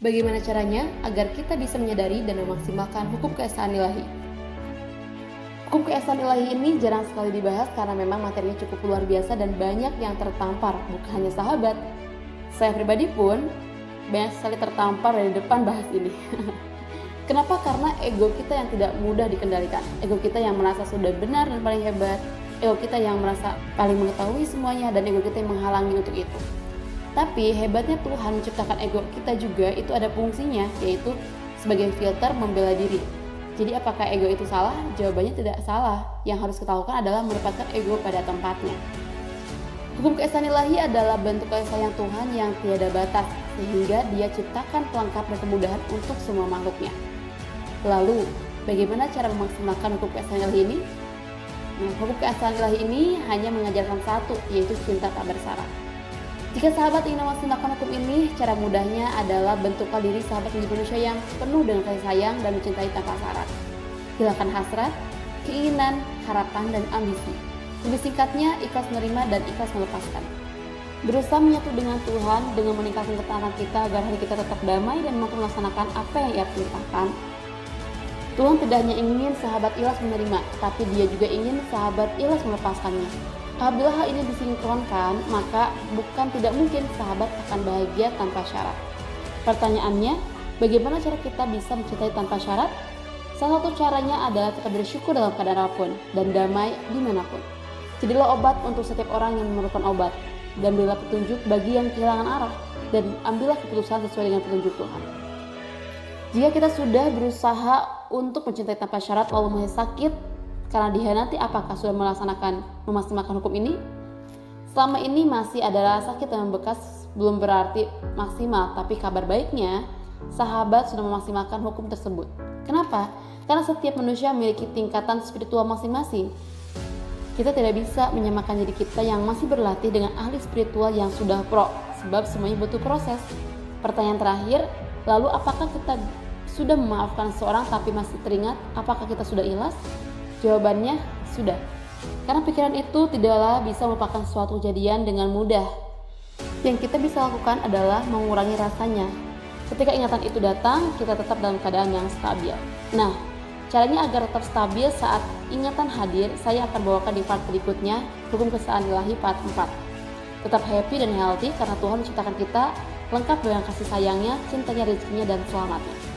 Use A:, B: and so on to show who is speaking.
A: Bagaimana caranya agar kita bisa menyadari dan memaksimalkan hukum keesaan ilahi? Hukum keesaan ilahi ini jarang sekali dibahas karena memang materinya cukup luar biasa dan banyak yang tertampar, bukan hanya sahabat. Saya pribadi pun banyak sekali tertampar dari depan bahas ini. Kenapa? Karena ego kita yang tidak mudah dikendalikan. Ego kita yang merasa sudah benar dan paling hebat. Ego kita yang merasa paling mengetahui semuanya dan ego kita yang menghalangi untuk itu. Tapi hebatnya Tuhan menciptakan ego kita juga itu ada fungsinya, yaitu sebagai filter membela diri. Jadi apakah ego itu salah? Jawabannya tidak salah. Yang harus kita lakukan adalah menempatkan ego pada tempatnya. Hukum keesaan ilahi adalah bentuk kasih sayang Tuhan yang tiada batas, sehingga Dia ciptakan pelengkap dan kemudahan untuk semua makhluknya. Lalu, bagaimana cara memaksimalkan hukum keesaan ilahi ini? Hukum keesaan ilahi ini hanya mengajarkan satu, yaitu cinta tak bersyarat. Jika sahabat ingin memaksimalkan hukum ini, cara mudahnya adalah bentukkan diri sahabat menjadi manusia yang penuh dengan kasih sayang dan mencintai tanpa syarat. Hilangkan hasrat, keinginan, harapan, dan ambisi. Lebih singkatnya, ikhlas menerima dan ikhlas melepaskan. Berusaha menyatu dengan Tuhan dengan meningkatkan ketaatan kita agar hati kita tetap damai dan mampu melaksanakan apa yang Ia perintahkan. Tuhan tidak hanya ingin sahabat ikhlas menerima, tapi Dia juga ingin sahabat ikhlas melepaskannya. Apabila hal ini disinkronkan, maka bukan tidak mungkin sahabat akan bahagia tanpa syarat. Pertanyaannya, bagaimana cara kita bisa mencintai tanpa syarat? Salah satu caranya adalah tetap bersyukur dalam keadaan apapun dan damai dimanapun. Jadilah obat untuk setiap orang yang memerlukan obat, dan berilah petunjuk bagi yang kehilangan arah, dan ambillah keputusan sesuai dengan petunjuk Tuhan. Jika kita sudah berusaha untuk mencintai tanpa syarat lalu masih sakit karena dihianati, apakah sudah memaksimalkan hukum ini? Selama ini masih ada sakit yang membekas belum berarti maksimal, tapi kabar baiknya sahabat sudah memaksimalkan hukum tersebut. Kenapa? Karena setiap manusia memiliki tingkatan spiritual masing-masing. Kita tidak bisa menyamakan diri kita yang masih berlatih dengan ahli spiritual yang sudah pro, sebab semuanya butuh proses. Pertanyaan terakhir, lalu apakah kita sudah memaafkan seseorang tapi masih teringat apakah kita sudah ikhlas? Jawabannya sudah. Karena pikiran itu tidaklah bisa melupakan suatu kejadian dengan mudah. Yang kita bisa lakukan adalah mengurangi rasanya. Ketika ingatan itu datang, kita tetap dalam keadaan yang stabil. Nah, caranya agar tetap stabil saat ingatan hadir, saya akan bawakan di part berikutnya, hukum keesaan ilahi part 4. Tetap happy dan healthy karena Tuhan menciptakan kita lengkap dengan kasih sayangnya, cintanya, rezekinya, dan selamatnya.